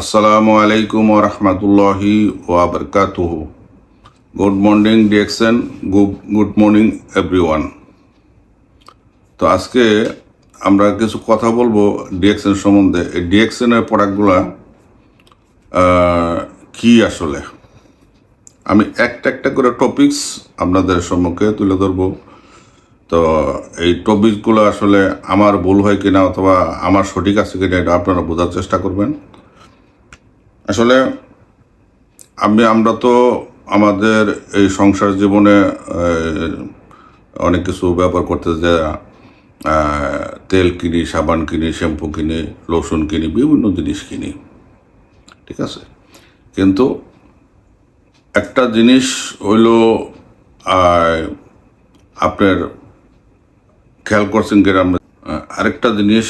আসসালামু আলাইকুম ওরহমতুল্লাহি ওয়াবারকাতুহু। Good morning DXN, good morning everyone. তো আজকে আমরা কিছু কথা বলবো ডিএক্সএন সম্বন্ধে। এই ডিএক্সএনের প্রোডাক্টগুলা কি আসলে, আমি একটা একটা করে টপিকস আপনাদের সম্মুখে তুলে ধরবো। তো এই টপিকগুলো আসলে আমার ভুল হয় কিনা অথবা আমার সঠিক আছে কিনা এটা আপনারা বোঝার চেষ্টা করবেন। আসলে আমরা তো আমাদের এই সংসার জীবনে অনেক কিছু ব্যবহার করতে যে তেল কিনি, সাবান কিনি, শ্যাম্পু কিনি, লোশন কিনি, বিভিন্ন জিনিস কিনি, ঠিক আছে। কিন্তু একটা জিনিস হইল আপনার খেয়াল করছেন কিনা, আরেকটা জিনিস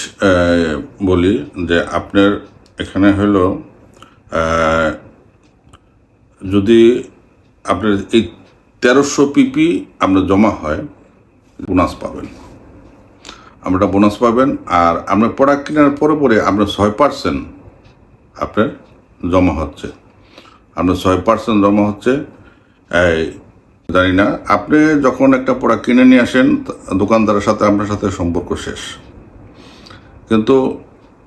বলি যে আপনার এখানে হইলো যদি আপনার এই 1300 পিপি আপনার জমা হয়, বোনাস পাবেন, আমরা বোনাস পাবেন। আর আপনার প্রোডাক্ট কেনার পরে পরে আপনার 6% আপনার জমা হচ্ছে, আপনার 6% জমা হচ্ছে। জানি না, আপনি যখন একটা প্রোডাক্ট কিনে নিয়ে আসেন দোকানদারের সাথে আপনার সাথে সম্পর্ক শেষ। কিন্তু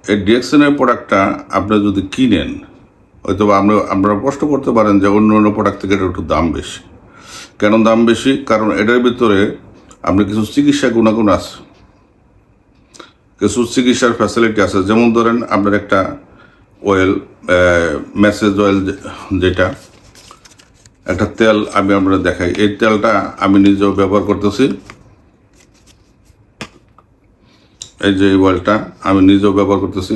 এই ডিএক্সএনের প্রোডাক্টটা আপনি যদি কিনেন, হয়তো আপনারা প্রশ্ন করতে পারেন যে অন্য অন্য প্রোডাক্ট থেকে এটা একটু দাম বেশি। কেন দাম বেশি? কারণ এটার ভিতরে আপনি কিছু চিকিৎসা গুণাগুণ আছে, কিছু চিকিৎসার ফ্যাসিলিটি আছে। যেমন ধরেন আপনার একটা অয়েল, ম্যাসেজ অয়েল, যেটা একটা তেল আমি আপনারা দেখাই। এই তেলটা আমি নিজেও ব্যবহার করতেছি। এই যে এই অয়েলটা আমি নিজেও ব্যবহার করতেছি।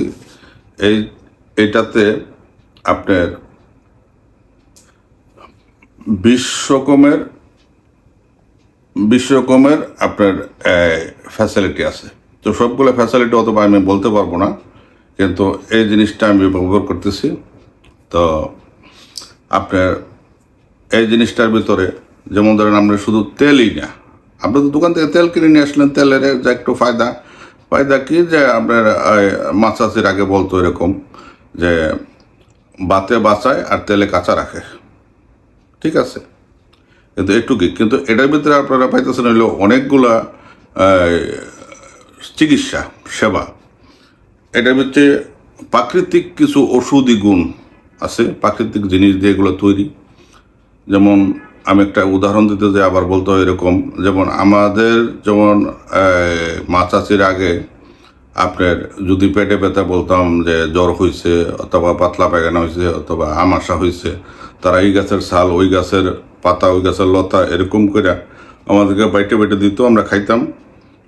এইটাতে আপনার 20 রকমের আপনার ফ্যাসিলিটি আছে। তো সবগুলো ফ্যাসিলিটি অথবা আমি বলতে পারবো না, কিন্তু এই জিনিসটা আমি ব্যবহার করতেছি। তো আপনার এই জিনিসটার ভিতরে যেমন ধরেন আমরা শুধু তেলই না, আপনি তো দোকান থেকে তেল কিনে নিয়ে আসলেন, তেলের যে একটু ফায়দা কি, যে আপনার মাছাচির আগে বলতো এরকম যে বাতে বাঁচায় আর তেলে কাঁচা রাখে, ঠিক আছে। কিন্তু একটু কি, কিন্তু এটার ভিতরে আপনারা পাইতেছেন হইলো অনেকগুলা চিকিৎসা সেবা। এটার ভিতরে প্রাকৃতিক কিছু ওষুধি গুণ আছে, প্রাকৃতিক জিনিস দিয়ে এগুলো তৈরি। যেমন আমি একটা উদাহরণ দিতে যে আবার বলতে হয় এরকম, যেমন আমাদের যেমন মাছাচির আগে আপনার যদি পেটে ব্যথা বলতাম যে জ্বর হয়েছে অথবা পাতলা পায়খানা হয়েছে অথবা আমাশা হয়েছে, তারা এই গাছের ছাল, ওই গাছের পাতা, ওই গাছের লতা এরকম করে আমাদেরকে বাইটে বাইটে দিত, আমরা খাইতাম।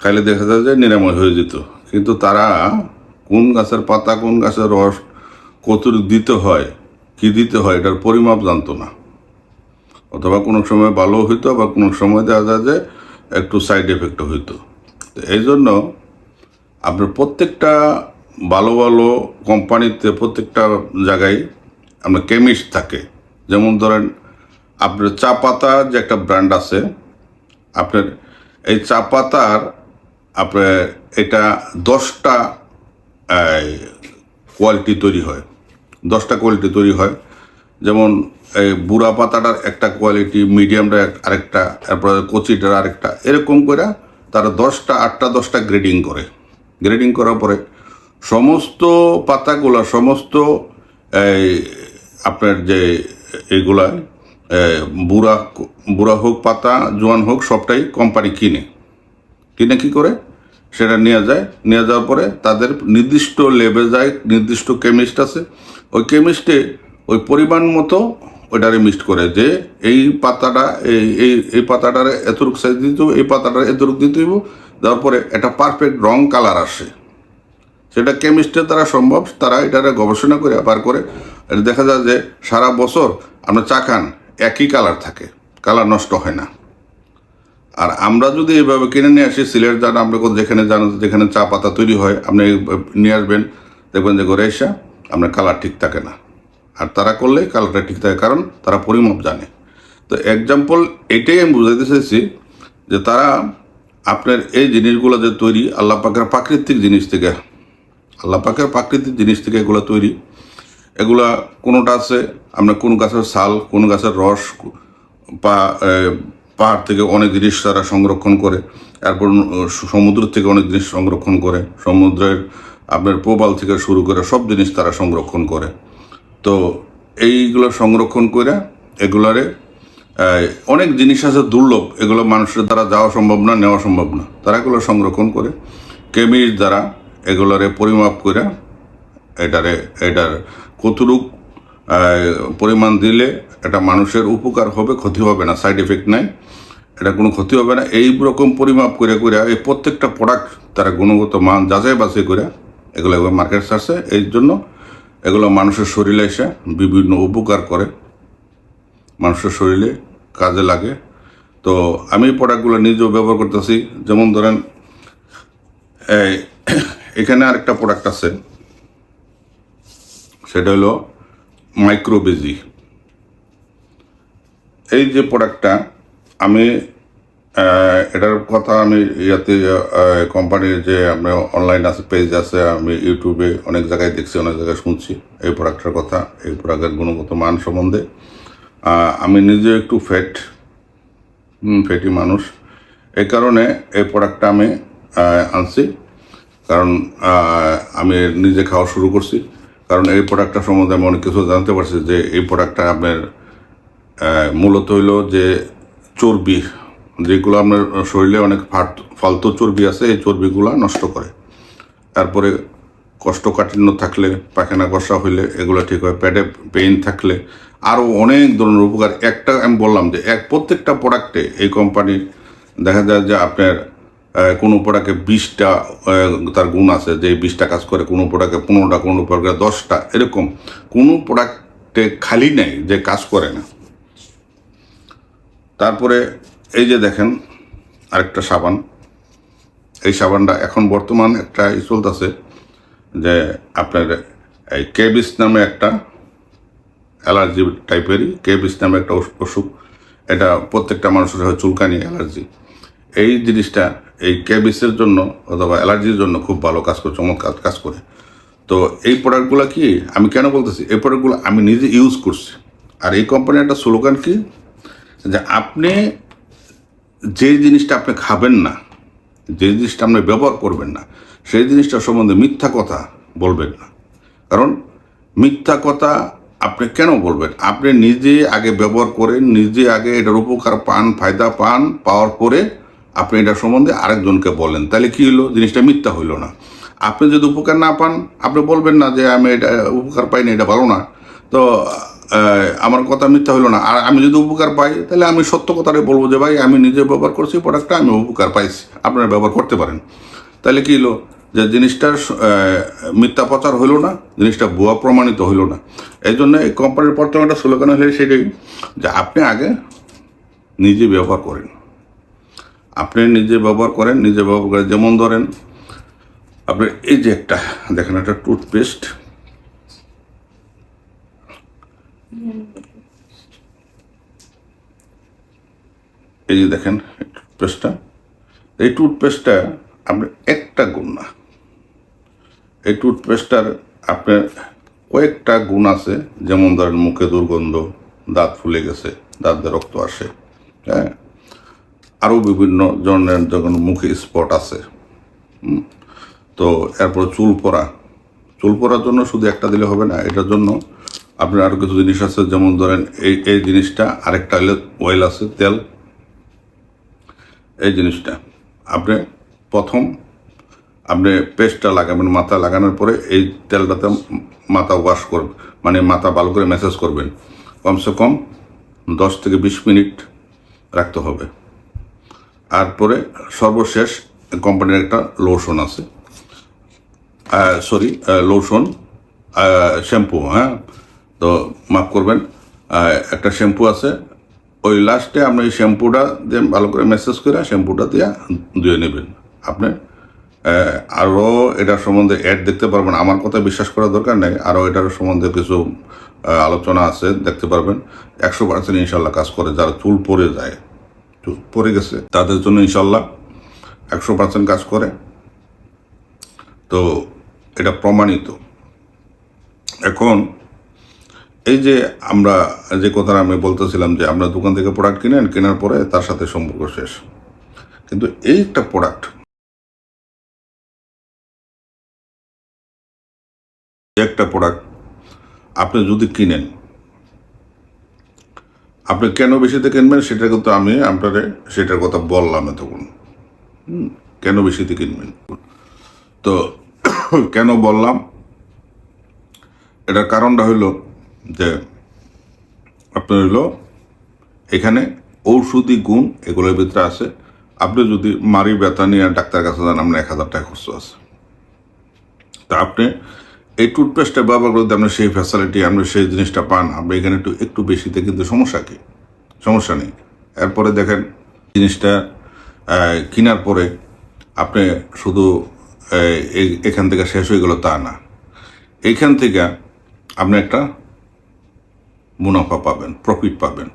খাইলে দেখা যায় যে নিরাময় হয়ে যেত। কিন্তু তারা কোন গাছের পাতা, কোন গাছের রস কতটুকু দিতে হয়, কি দিতে হয়, এটার পরিমাপ জানতো না। অথবা কোনো সময় ভালো হইতো, বা কোনো সময় দেখা যায় যে একটু সাইড এফেক্টও হইতো। তো এই জন্য আপনার প্রত্যেকটা ভালো ভালো কোম্পানিতে, প্রত্যেকটা জায়গায় আপনার কেমিস্ট থাকে। যেমন ধরেন আপনার চা পাতা যে একটা ব্র্যান্ড আছে, আপনার এই চা পাতার আপনার এটা 10টা কোয়ালিটি তৈরি হয়, 10টা কোয়ালিটি তৈরি হয়। যেমন এই বুড়া পাতাটার একটা কোয়ালিটি, মিডিয়ামটা আরেকটা, তারপরে কচিটার আরেকটা, এরকম করে তারা 10টা গ্রেডিং করে। গ্রেডিং করার পরে সমস্ত পাতাগুলা, সমস্ত আপনার যে এইগুলা বুড়া হোক পাতা, জোয়ান হোক, সবটাই কোম্পানি কিনে কি করে সেটা নিয়ে যায়। নিয়ে যাওয়ার পরে তাদের নির্দিষ্ট লেবে যায়, নির্দিষ্ট কেমিস্ট আছে, ওই কেমিস্টে ওই পরিমাণ মতো ওইটারে মিক্সড করে যে এই পাতাটা এই পাতাটার এতটুকু সাইজ দিতে হবে, এই পাতাটার এতটুকু দিতে হইব। দেওয়ার পরে একটা পারফেক্ট রং কালার আসে, সেটা কেমিস্ট্রির দ্বারা সম্ভব। তারা এটারে গবেষণা করে বার করে এটা দেখা যায় যে সারা বছর আমরা চা খান একই কালার থাকে, কালার নষ্ট হয় না। আর আমরা যদি এইভাবে কিনে নিয়ে আসি, সিলেট যান, আমরা যেখানে যান, যেখানে চা পাতা তৈরি হয়, আপনি নিয়ে আসবেন, দেখবেন যে ঘরে এসে আপনার কালার ঠিক থাকে না। আর তারা করলে কালারটা ঠিক থাকে, কারণ তারা পরিমাপ জানে। তো এক্সাম্পল এটাই আমি বুঝাইতে চাইছি যে তারা আপনার এই জিনিসগুলো যে তৈরি আল্লাহ পাকের প্রাকৃতিক জিনিস থেকে, এগুলো তৈরি। এগুলা কোনোটা আছে আপনার কোন গাছের ছাল, কোন গাছের রস, পাহাড় থেকে অনেক জিনিস তারা সংরক্ষণ করে, তারপর সমুদ্র থেকে অনেক জিনিস সংরক্ষণ করে, সমুদ্রের আপনার প্রবাল থেকে শুরু করে সব জিনিস তারা সংরক্ষণ করে। তো এইগুলো সংরক্ষণ করে এগুলারে অনেক জিনিস আছে দুর্লভ, এগুলো মানুষের দ্বারা যাওয়া সম্ভব না, নেওয়া সম্ভব না, তারা এগুলো সংরক্ষণ করে কেমির দ্বারা এগুলারে পরিমাপ করে এটার কতটুক পরিমাণ দিলে এটা মানুষের উপকার হবে, ক্ষতি হবে না, সাইড এফেক্ট নাই, এটা কোনো ক্ষতি হবে না, এই রকম পরিমাপ করে এই প্রত্যেকটা প্রোডাক্ট তারা গুণগত মান যাচাই বাছাই করে এগুলো মার্কেট ছাড়ছে। এই জন্য এগুলো মানুষের শরীরে এসে বিভিন্ন উপকার করে, মানুষের শরীরে কাজে লাগে। তো আমি প্রোডাক্টগুলো নিজেও ব্যবহার করতেছি। যেমন ধরেন এখানে আরেকটা প্রোডাক্ট আছে, সেটা হলো মাইক্রোবেজি। এই যে প্রোডাক্টটা আমি এটার কথা আমি ইয়াতে কোম্পানির যে আপনার অনলাইন আছে, পেজ আছে, আমি ইউটিউবে অনেক জায়গায় দেখছি, অনেক জায়গায় শুনছি এই প্রোডাক্টের কথা, এই প্রোডাক্টের গুণগত মান সম্বন্ধে। আমি নিজে একটু ফ্যাটি মানুষ, এই কারণে এই প্রোডাক্টটা আমি আনছি, কারণ আমি নিজে খাওয়া শুরু করছি। কারণ এই প্রোডাক্টটা সম্বন্ধে আমি অনেক কিছু জানতে পারছি, যে এই প্রোডাক্টটা আপনার মূলত হইল যে চর্বি, যেগুলো আপনার শরীরে অনেক ফালতু চর্বি আছে, এই চর্বিগুলো নষ্ট করে। তারপরে কোষ্ঠকাঠিন্য থাকলে, পায়খানা কষা হইলে এগুলো ঠিক হয়, পেটে পেইন থাকলে আরও অনেক ধরনের উপকার। একটা আমি বললাম যে প্রত্যেকটা প্রোডাক্টে এই কোম্পানির দেখা যায় যে আপনার কোনো প্রোডাক্টে 20টা তার গুণ আছে, যে 20টা কাজ করে, কোনো প্রোডাক্টে 15টা, কোনো প্রোডাক্টে 10টা, এরকম কোনো প্রোডাক্টে খালি নেই যে কাজ করে না। তারপরে এই যে দেখেন আরেকটা সাবান, এই সাবানটা এখন বর্তমান একটা চলতেছে, যে আপনার এই কেবিস নামে একটা অ্যালার্জি টাইপেরই, কেবিস নামে একটা অসুখ, এটা প্রত্যেকটা মানুষের হয় চুলকানি, অ্যালার্জি। এই জিনিসটা এই কেবিসের জন্য অথবা অ্যালার্জির জন্য খুব ভালো কাজ করে, চমৎকার কাজ করে। তো এই প্রোডাক্টগুলো কি আমি কেন বলতেছি, এই প্রোডাক্টগুলো আমি নিজে ইউজ করছি। আর এই কোম্পানির একটা স্লোগান কি, যে আপনি যে জিনিসটা আপনি খাবেন না, যে জিনিসটা আপনি ব্যবহার করবেন না, সেই জিনিসটা সম্বন্ধে মিথ্যা কথা বলবেন না। কারণ মিথ্যা কথা আপনি কেন বলবেন? আপনি নিজে আগে ব্যবহার করেন, নিজে আগে এটার উপকার পান, ফায়দা পান, পাওয়ার পরে আপনি এটা সম্বন্ধে আরেকজনকে বলেন, তাহলে কি হলো, জিনিসটা মিথ্যা হইল না। আপনি যদি উপকার না পান, আপনি বলবেন না যে আমি এটা উপকার পাই না, এটা ভালো না, তো আমার কথা মিথ্যা হইলো না। আর আমি যদি উপকার পাই, তাহলে আমি সত্য কথাটাই বলবো, যে ভাই আমি নিজে ব্যবহার করছি প্রোডাক্টটা, আমি উপকার পাইছি, আপনারা ব্যবহার করতে পারেন। তাহলে কি হলো, যে জিনিসটার মিথ্যা প্রচার হইল না, জিনিসটা ভুয়া প্রমাণিত হইল না। এই জন্য এই কোম্পানির প্রথম একটা স্লোগান হলে সেটাই, যে আপনি আগে নিজে ব্যবহার করেন, আপনি নিজে ব্যবহার করেন, নিজে ব্যবহার করেন। যেমন ধরেন আপনার এই যে একটা দেখেন, একটা টুথপেস্ট, এই যে দেখেন টুথপেস্টটা, এই টুথপেস্টটা আপনার একটা গুণ না, এই টুথপেস্টটার আপনার কয়েকটা গুণ আছে। যেমন ধরেন মুখে দুর্গন্ধ, দাঁত ফুলে গেছে, দাঁত দিয়ে রক্ত আসে, হ্যাঁ, আরও বিভিন্ন ধরনের যখন মুখে স্পট আছে, তো এরপর চুল পড়ার জন্য শুধু একটা দিলে হবে না, এটার জন্য আপনার আরও কিছু জিনিস আছে। যেমন ধরেন এই জিনিসটা, আরেকটা অয়েল আছে, তেল। এই জিনিসটা আপনি প্রথম আপনি পেস্টটা লাগাবেন, মাথা লাগানোর পরে এই তেলটাতে মাথা ওয়াশ করবেন, মানে মাথা ভালো করে ম্যাসাজ করবেন, কমসে কম 10 থেকে 20 মিনিট রাখতে হবে। আর পরে সর্বশেষ কোম্পানির একটা লোশন আছে, শ্যাম্পু, হ্যাঁ, তো মাফ করবেন, একটা শ্যাম্পু আছে, ওই লাস্টে আপনি এই শ্যাম্পুটা দিয়ে ভালো করে ম্যাসেজ করে শ্যাম্পুটা দিয়ে ধুয়ে নেবেন। আপনি আরও এটার সম্বন্ধে অ্যাড দেখতে পারবেন, আমার কথা বিশ্বাস করার দরকার নেই, আরও এটার সম্বন্ধে কিছু আলোচনা আছে, দেখতে পারবেন। 100% ইনশাল্লাহ কাজ করে। যারা চুল পড়ে যায়, চুল পড়ে গেছে, তাদের জন্য ইনশাল্লাহ 100% কাজ করে। তো এটা প্রমাণিত। এখন এই যে আমরা যে কথাটা আমি বলতেছিলাম যে আমরা দোকান থেকে প্রোডাক্ট কিনেন, কেনার পরে তার সাথে সম্পর্ক শেষ। কিন্তু এই একটা প্রোডাক্ট, আপনি যদি কিনেন, আপনি কেন বেশিতে কিনবেন সেটা কিন্তু আমি আপনারে সেটার কথা বললাম এতক্ষণ। কেন বেশিতে কিনবেন, তো কেন বললাম, এটার কারণটা হইল যে আপনার হইলো এখানে ঔষধি গুণ এগুলোর ভিতরে আছে। আপনি যদি মারি ব্যথা নিয়ে ডাক্তার কাছে যান, আপনার 1,000 টাকা খরচ আছে। তা আপনি এই টুথপেস্টটা ব্যবহার করতে আপনি সেই ফ্যাসিলিটি, আপনি সেই জিনিসটা পান, আপনি এখানে একটু বেশিতে কিন্তু সমস্যা কি? সমস্যা নেই। এরপরে দেখেন জিনিসটা কেনার পরে আপনি শুধু এখান থেকে শেষ হয়ে গেল তা না, এইখান থেকে আপনি একটা মুনাফা পাবেন, প্রফিট পাবেন।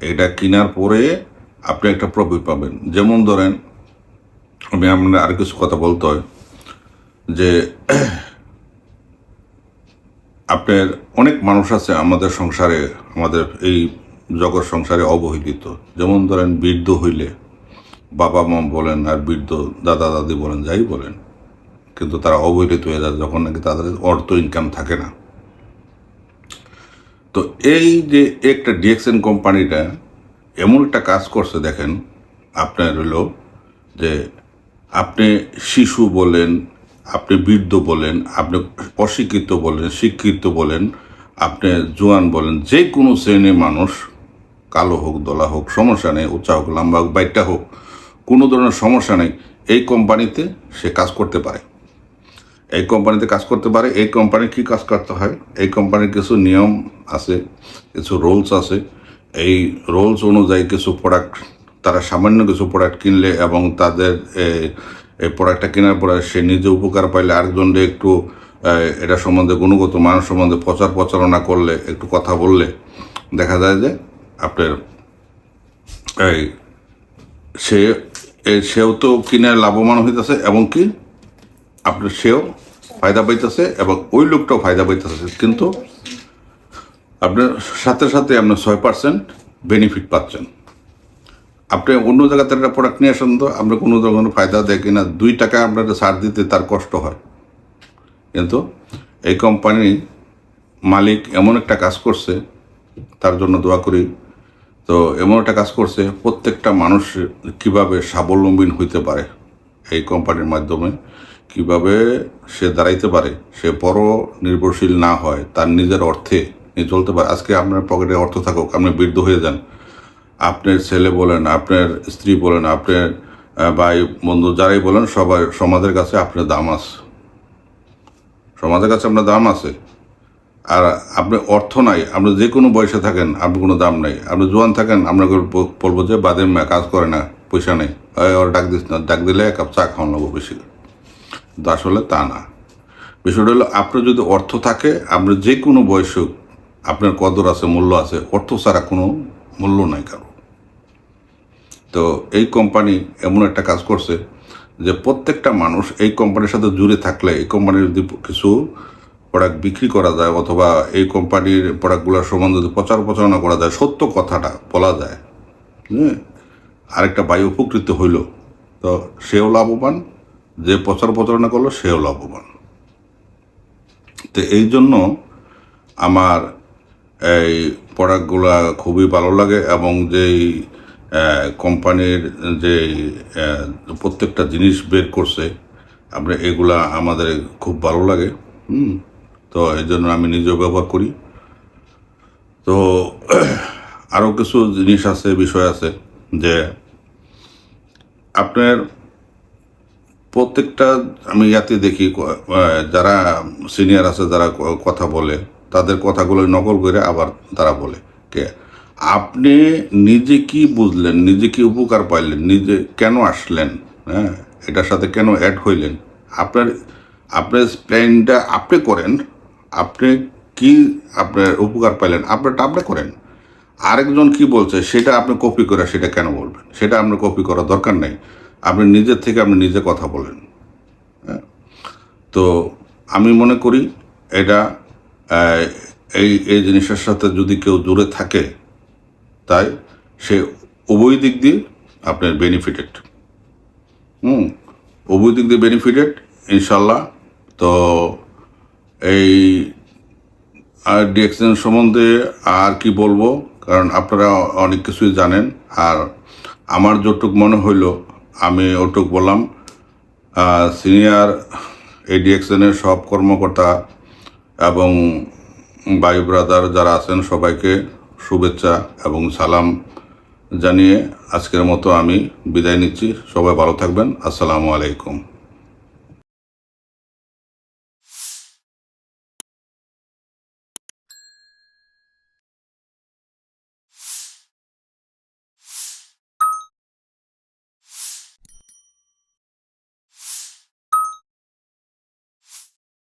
এটা কেনার পরে আপনি একটা প্রফিট পাবেন। যেমন ধরেন, আমি আপনার আর কিছু কথা বলতে হয় যে আপনার অনেক মানুষ আছে আমাদের সংসারে, আমাদের এই জগৎ সংসারে অবহেলিত। যেমন ধরেন বৃদ্ধ হইলে বাবা মা বলেন আর বৃদ্ধ দাদা দাদি বলেন, যাই বলেন, কিন্তু তারা অবহেলিত হয়ে যায় যখন নাকি তাদের অর্থ ইনকাম থাকে না। তো এই যে একটা ডিএক্সএন কোম্পানিটা এমন একটা কাজ করছে, দেখেন আপনার হলো যে আপনি শিশু বলেন, আপনি বৃদ্ধ বলেন, আপনি অশিক্ষিত বলেন, শিক্ষিত বলেন, আপনি জোয়ান বলেন, যে কোনো শ্রেণীর মানুষ, কালো হোক দলা হোক সমস্যা নেই, উঁচা হোক লম্বা হোক বাইটটা হোক, কোনো ধরনের সমস্যা নেই, এই কোম্পানিতে সে কাজ করতে পারে। এই কোম্পানিতে কাজ করতে পারে। এই কোম্পানির কী কাজ করতে হয়, এই কোম্পানির কিছু নিয়ম আছে, কিছু রুলস আছে। এই রুলস অনুযায়ী কিছু প্রোডাক্ট, তারা সামান্য কিছু প্রোডাক্ট কিনলে এবং তাদের এই প্রোডাক্টটা কেনার পরে সে নিজে উপকার পাইলে, আরেকজনকে একটু এটা সম্বন্ধে গুণগত মান সম্বন্ধে প্রচারণা করলে, একটু কথা বললে দেখা যায় যে আপনার এই সেও তো কিনে লাভবান হইতেছে, এবং কি আপনার সেও ফায়দা পাইতেছে এবং ওই লোকটাও ফায়দা পাইতেছে। কিন্তু আপনার সাথে সাথে আপনার 6% বেনিফিট পাচ্ছেন। আপনি অন্য জায়গাতে একটা প্রোডাক্ট নিয়ে আসেন, তো আপনার কোনো ধরনের ফায়দা দেয় কিনা, 2 টাকা আপনার ছাড় দিতে তার কষ্ট হয়। কিন্তু এই কোম্পানির মালিক এমন একটা কাজ করছে, তার জন্য দোয়া করি। তো এমন একটা কাজ করছে, প্রত্যেকটা মানুষ কিভাবে স্বাবলম্বী হইতে পারে এই কোম্পানির মাধ্যমে, কিভাবে সে দাঁড়াইতে পারে, সে বড় নির্ভরশীল না হয়, তার নিজের অর্থে নিয়ে চলতে পারে। আজকে আপনার পকেটে অর্থ থাকুক, আপনি বৃদ্ধ হয়ে যান, আপনার ছেলে বলেন, আপনার স্ত্রী বলেন, আপনার ভাই বন্ধু যারাই বলেন, সবাই সমাজের কাছে আপনার দাম আছে, সমাজের কাছে আপনার দাম আছে। আর আপনি অর্থ নাই, আপনি যে কোনো বয়সে থাকেন, আপনি কোনো দাম নাই। আপনি জোয়ান থাকেন, আপনাকে বলবো যে বাদে কাজ করে না, পয়সা নেই, ওর ডাক দিস না, ডাক দিলে 1 কাপ চা খাওয়ান লাগবো বেশি। কিন্তু আসলে তা না। বিষয়টা হলো, আপনার যদি অর্থ থাকে, আপনার যে কোনো বয়সে আপনার কদর আছে, মূল্য আছে। অর্থ ছাড়া কোনো মূল্য নাই কারো। তো এই কোম্পানি এমন একটা কাজ করছে যে প্রত্যেকটা মানুষ এই কোম্পানির সাথে জুড়ে থাকলে, এই কোম্পানির যদি কিছু প্রোডাক্ট বিক্রি করা যায়, অথবা এই কোম্পানির প্রোডাক্টগুলোর সম্বন্ধে যদি প্রচারণা করা যায়, সত্য কথাটা বলা যায়, আরেকটা ভাই উপকৃত হইল, তো সেও লাভবান, যে প্রচারণা করলো সেও লাভবান। তো এই জন্য আমার এই প্রোডাক্টগুলো খুবই ভালো লাগে, এবং যেই কোম্পানির যে প্রত্যেকটা জিনিস বের করছে, আমরা এগুলা আমাদের খুব ভালো লাগে। তো এই জন্য আমি নিজেও ব্যবহার করি। তো আরও কিছু জিনিস আছে, বিষয় আছে, যে আপনার প্রত্যেকটা, আমি ইয়াতে দেখি যারা সিনিয়র আছে, যারা কথা বলে, তাদের কথাগুলো নকল করে আবার তারা বলে কে আপনি নিজে কি বুঝলেন, নিজে কি উপকার পাইলেন, নিজে কেন আসলেন, হ্যাঁ, এটার সাথে কেন অ্যাড হইলেন, আপনার আপনার প্ল্যানটা আপনি করেন, আপনি কি আপনার উপকার পাইলেন আপনারটা আপনি করেন। আরেকজন কি বলছে সেটা আপনি কপি করে সেটা কেন বলবেন, সেটা আপনার কপি করার দরকার নেই। আপনি নিজের থেকে আপনি নিজে কথা বলেন। তো আমি মনে করি এটা এই জিনিসের সাথে যদি কেউ জুড়ে থাকে, তাই সে উভয় দিক দিয়ে আপনার বেনিফিটেড। উভয় দিক দিয়ে বেনিফিটেড ইনশাল্লাহ। তো এই ডিএক্সএন সম্বন্ধে আর কি বলবো, কারণ আপনারা অনেক কিছুই জানেন, আর আমার যতটুক মনে হইল আমি ওটুক বললাম। সিনিয়র এই ডিএক্সএনের সব কর্মকর্তা এবং ভাই ব্রাদার যারা আছেন সবাইকে শুভেচ্ছা এবং সালাম জানিয়ে আজকের মতো আমি বিদায় নিচ্ছি। সবাই ভালো থাকবেন। আসসালামু আলাইকুম।